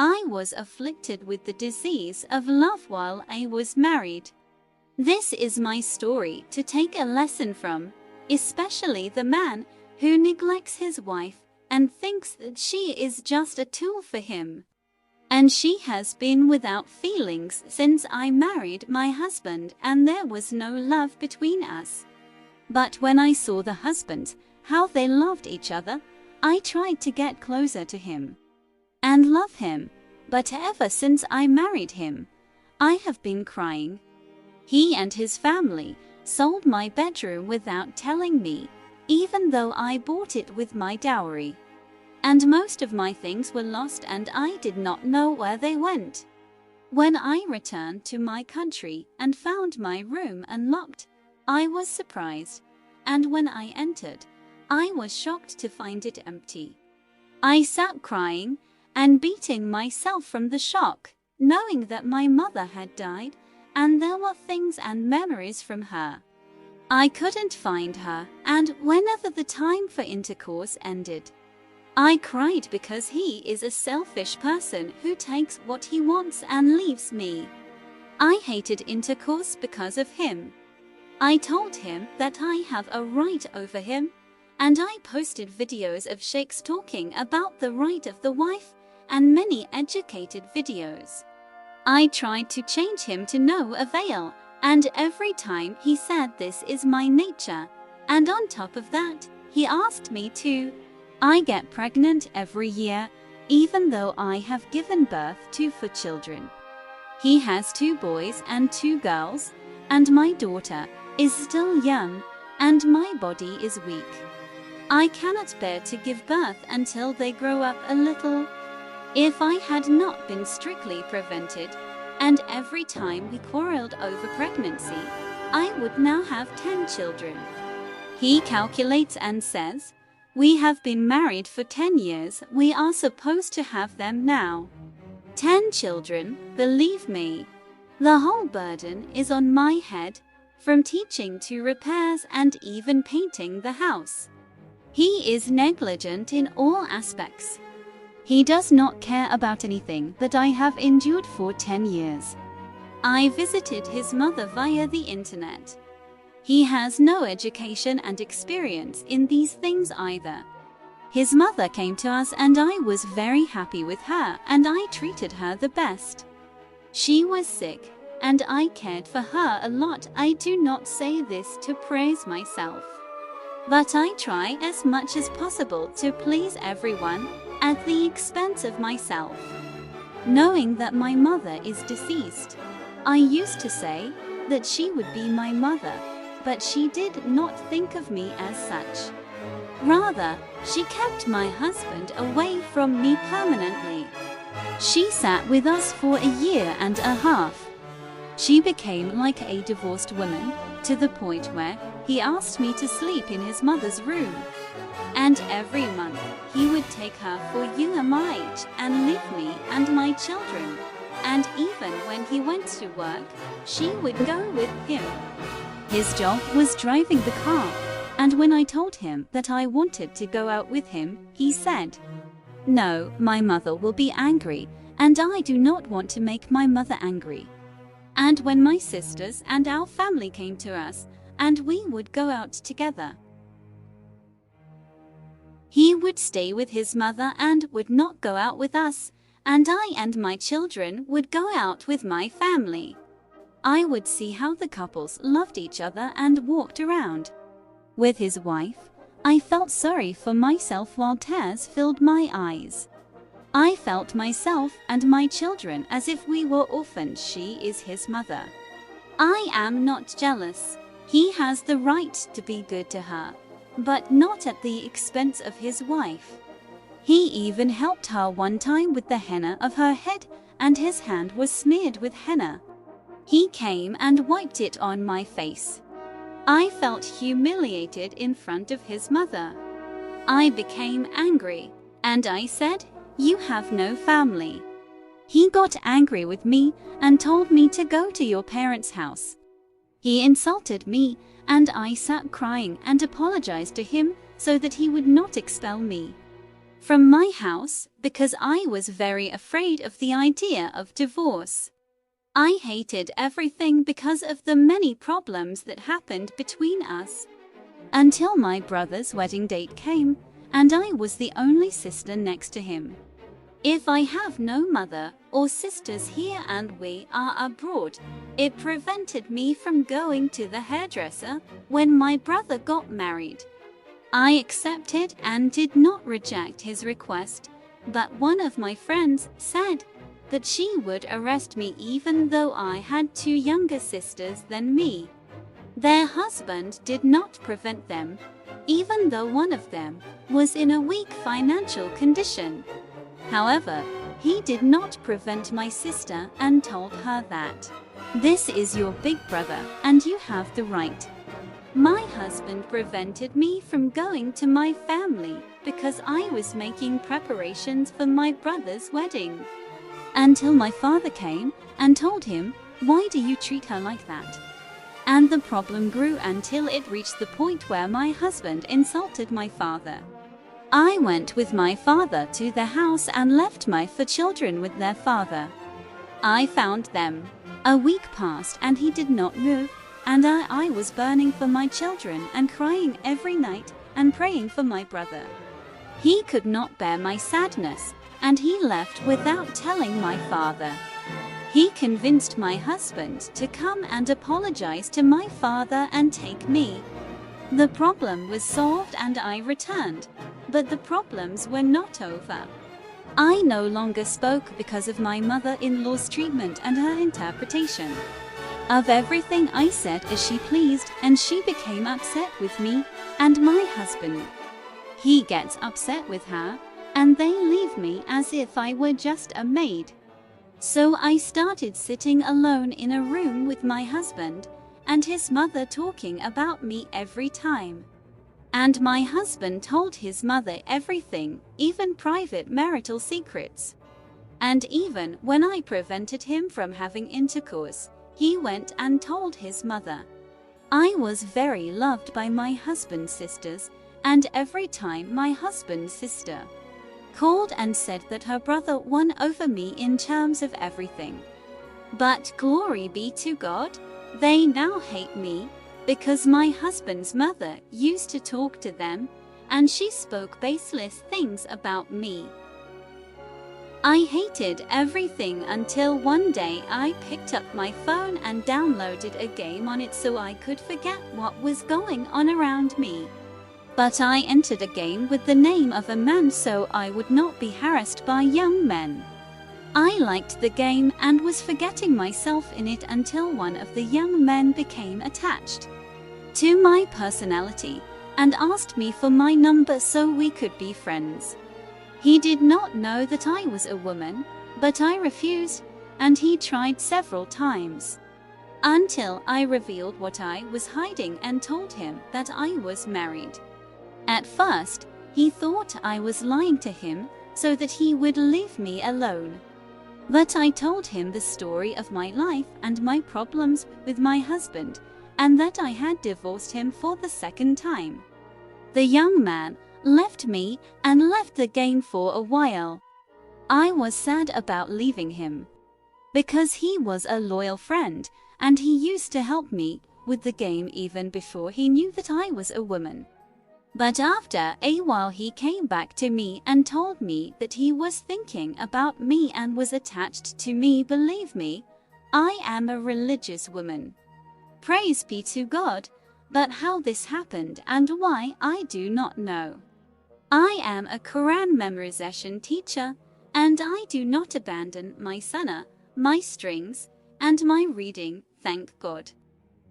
I was afflicted with the disease of love while I was married. This is my story to take a lesson from, especially the man who neglects his wife and thinks that she is just a tool for him. And she has been without feelings since I married my husband, and there was no love between us. But when I saw the husbands, how they loved each other, I tried to get closer to him and love him. But ever since I married him, I have been crying. He and his family sold my bedroom without telling me, even though I bought it with my dowry. And most of my things were lost and I did not know where they went. When I returned to my country and found my room unlocked, I was surprised, and when I entered, I was shocked to find it empty. I sat crying and beating myself from the shock, knowing that my mother had died and there were things and memories from her. I couldn't find her, and whenever the time for intercourse ended, I cried because he is a selfish person who takes what he wants and leaves me. I hated intercourse because of him. I told him that I have a right over him, and I posted videos of sheikhs talking about the right of the wife and many educated videos. I tried to change him to no avail, and every time he said this is my nature, and on top of that, he asked me to. I get pregnant every year, even though I have given birth to 4 children. He has 2 boys and 2 girls, and my daughter is still young, and my body is weak. I cannot bear to give birth until they grow up a little. If I had not been strictly prevented, and every time we quarreled over pregnancy, I would now have 10 children. He calculates and says, we have been married for 10 years, we are supposed to have them now. 10 children, believe me. The whole burden is on my head, from teaching to repairs and even painting the house. He is negligent in all aspects. He does not care about anything that I have endured for 10 years. I visited his mother via the internet. He has no education and experience in these things either. His mother came to us and I was very happy with her and I treated her the best. She was sick and I cared for her a lot. I do not say this to praise myself, but I try as much as possible to please everyone at the expense of myself. Knowing that my mother is deceased, I used to say that she would be my mother, but she did not think of me as such. Rather, she kept my husband away from me permanently. She sat with us for 1.5 years. She became like a divorced woman, to the point where he asked me to sleep in his mother's room. And every month, he would take her for UMH and leave me and my children. And even when he went to work, she would go with him. His job was driving the car, and when I told him that I wanted to go out with him, he said, "No, my mother will be angry, and I do not want to make my mother angry." And when my sisters and our family came to us, and we would go out together, he would stay with his mother and would not go out with us, and I and my children would go out with my family. I would see how the couples loved each other and walked around. With his wife, I felt sorry for myself while tears filled my eyes. I felt myself and my children as if we were orphans. She is his mother. I am not jealous. He has the right to be good to her, but not at the expense of his wife. He even helped her one time with the henna of her head, and his hand was smeared with henna. He came and wiped it on my face. I felt humiliated in front of his mother. I became angry, and I said, "You have no family." He got angry with me and told me to go to your parents' house. He insulted me, and I sat crying and apologized to him so that he would not expel me. from my house because I was very afraid of the idea of divorce. I hated everything because of the many problems that happened between us. Until my brother's wedding date came, and I was the only sister next to him. If I have no mother or sisters here and we are abroad, it prevented me from going to the hairdresser when my brother got married. I accepted and did not reject his request, but one of my friends said that she would arrest me even though I had 2 younger sisters than me. Their husband did not prevent them, even though one of them was in a weak financial condition. However, he did not prevent my sister and told her that, "This is your big brother and you have the right." My husband prevented me from going to my family because I was making preparations for my brother's wedding. Until my father came and told him, "Why do you treat her like that?" And the problem grew until it reached the point where my husband insulted my father. I went with my father to the house and left my 4 children with their father. I found them. A week passed and he did not move, and I was burning for my children and crying every night and praying for my brother. He could not bear my sadness, and he left without telling my father. He convinced my husband to come and apologize to my father and take me. The problem was solved and I returned, but the problems were not over. I no longer spoke because of my mother-in-law's treatment and her interpretation. Of everything I said as she pleased, and she became upset with me and my husband. He gets upset with her, and they leave me as if I were just a maid. So I started sitting alone in a room with my husband and his mother talking about me every time. And my husband told his mother everything, even private marital secrets. And even when I prevented him from having intercourse, he went and told his mother. I was very loved by my husband's sisters, and every time my husband's sister called and said that her brother won over me in terms of everything. But glory be to God, they now hate me because my husband's mother used to talk to them and she spoke baseless things about me. I hated everything until one day I picked up my phone and downloaded a game on it so I could forget what was going on around me. But I entered a game with the name of a man so I would not be harassed by young men. I liked the game and was forgetting myself in it until one of the young men became attached to my personality and asked me for my number so we could be friends. He did not know that I was a woman, but I refused, and he tried several times. Until I revealed what I was hiding and told him that I was married. At first, he thought I was lying to him so that he would leave me alone. But I told him the story of my life and my problems with my husband, and that I had divorced him for the 2nd time. The young man left me and left the game for a while. I was sad about leaving him, because he was a loyal friend and he used to help me with the game even before he knew that I was a woman. But after a while he came back to me and told me that he was thinking about me and was attached to me. Believe me, I am a religious woman. Praise be to God, but how this happened and why I do not know. I am a Quran memorization teacher, and I do not abandon my sunnah, my strings, and my reading, thank God.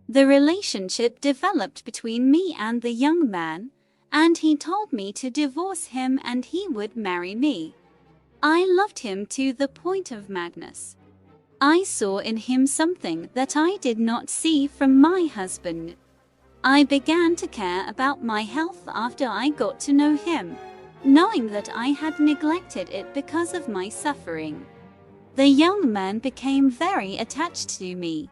The relationship developed between me and the young man, and he told me to divorce him and he would marry me. I loved him to the point of madness. I saw in him something that I did not see from my husband. I began to care about my health after I got to know him, knowing that I had neglected it because of my suffering. The young man became very attached to me.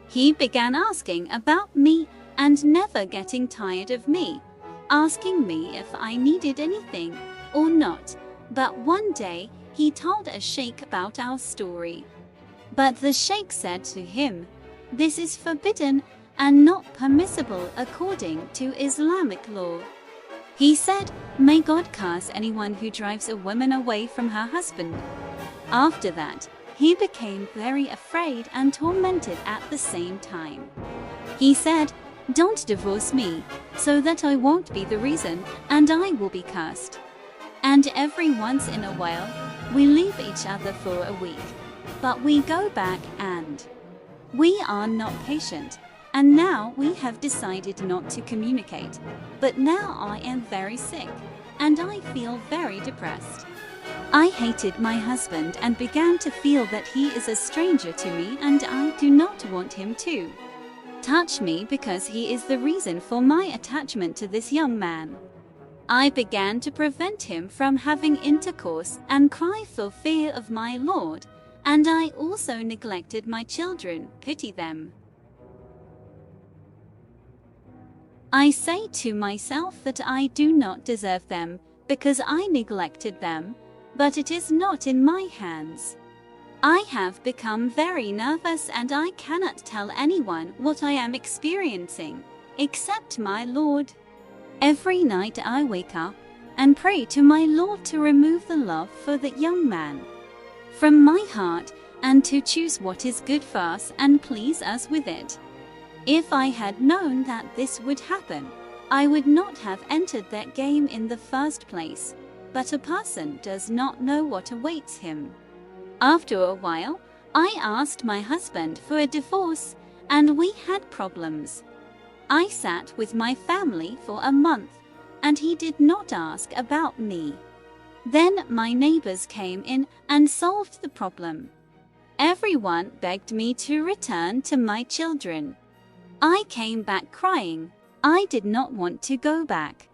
He began asking about me and never getting tired of me, asking me if I needed anything, or not, but one day he told a sheikh about our story. But the sheikh said to him, "This is forbidden and not permissible according to Islamic law." He said, "May God curse anyone who drives a woman away from her husband." After that, he became very afraid and tormented at the same time. He said, "Don't divorce me, so that I won't be the reason and I will be cursed." And every once in a while, we leave each other for a week, but we go back and we are not patient. And now we have decided not to communicate. But now I am very sick, and I feel very depressed. I hated my husband and began to feel that he is a stranger to me and I do not want him to touch me because he is the reason for my attachment to this young man. I began to prevent him from having intercourse and cry for fear of my Lord, and I also neglected my children, pity them. I say to myself that I do not deserve them, because I neglected them, but it is not in my hands. I have become very nervous and I cannot tell anyone what I am experiencing, except my Lord. Every night I wake up and pray to my Lord to remove the love for that young man from my heart and to choose what is good for us and please us with it. If I had known that this would happen, I would not have entered that game in the first place, but a person does not know what awaits him. After a while, I asked my husband for a divorce, and we had problems. I sat with my family for a month, and he did not ask about me. Then my neighbors came in and solved the problem. Everyone begged me to return to my children. I came back crying. I did not want to go back.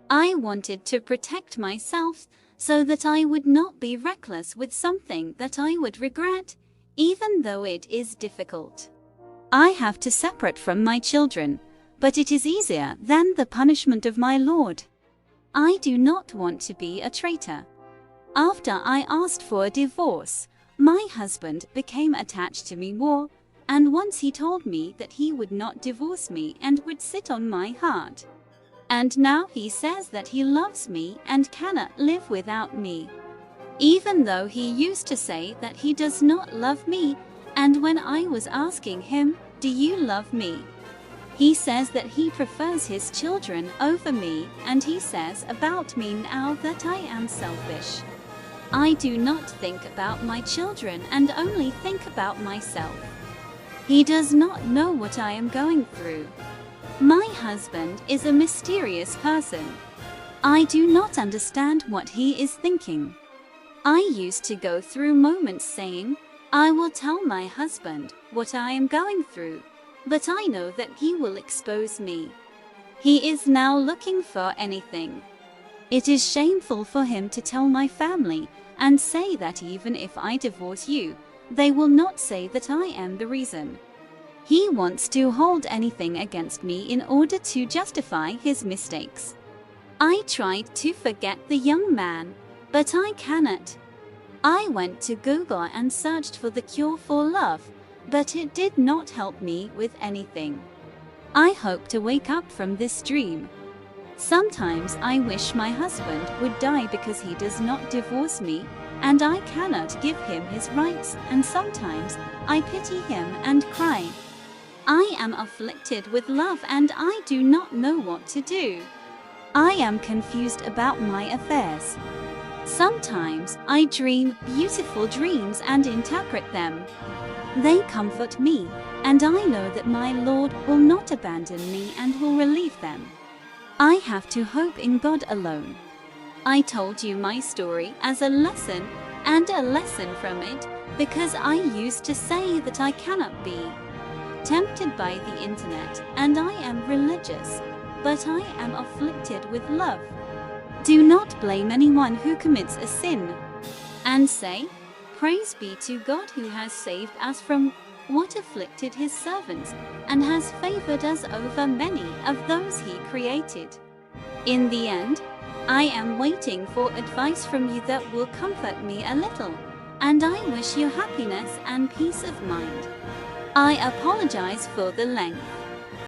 I wanted to protect myself so that I would not be reckless with something that I would regret, even though it is difficult. I have to separate from my children, but it is easier than the punishment of my Lord. I do not want to be a traitor. After I asked for a divorce, my husband became attached to me more, and once he told me that he would not divorce me and would sit on my heart. And now he says that he loves me and cannot live without me. Even though he used to say that he does not love me, and when I was asking him, "Do you love me?" he says that he prefers his children over me, and he says about me now that I am selfish. I do not think about my children and only think about myself. He does not know what I am going through. My husband is a mysterious person. I do not understand what he is thinking. I used to go through moments saying, "I will tell my husband what I am going through," but I know that he will expose me. He is now looking for anything. It is shameful for him to tell my family and say that even if I divorce you, they will not say that I am the reason. He wants to hold anything against me in order to justify his mistakes. I tried to forget the young man, but I cannot. I went to Google and searched for the cure for love, but it did not help me with anything. I hope to wake up from this dream. Sometimes I wish my husband would die because he does not divorce me, and I cannot give him his rights, and sometimes I pity him and cry. I am afflicted with love and I do not know what to do. I am confused about my affairs. Sometimes I dream beautiful dreams and interpret them. They comfort me, and I know that my Lord will not abandon me and will relieve them. I have to hope in God alone. I told you my story as a lesson and a lesson from it because I used to say that I cannot be tempted by the internet and I am religious, but I am afflicted with love. Do not blame anyone who commits a sin and say, "Praise be to God who has saved us from what afflicted his servants and has favored us over many of those he created." In the end, I am waiting for advice from you that will comfort me a little, and I wish you happiness and peace of mind. I apologize for the length.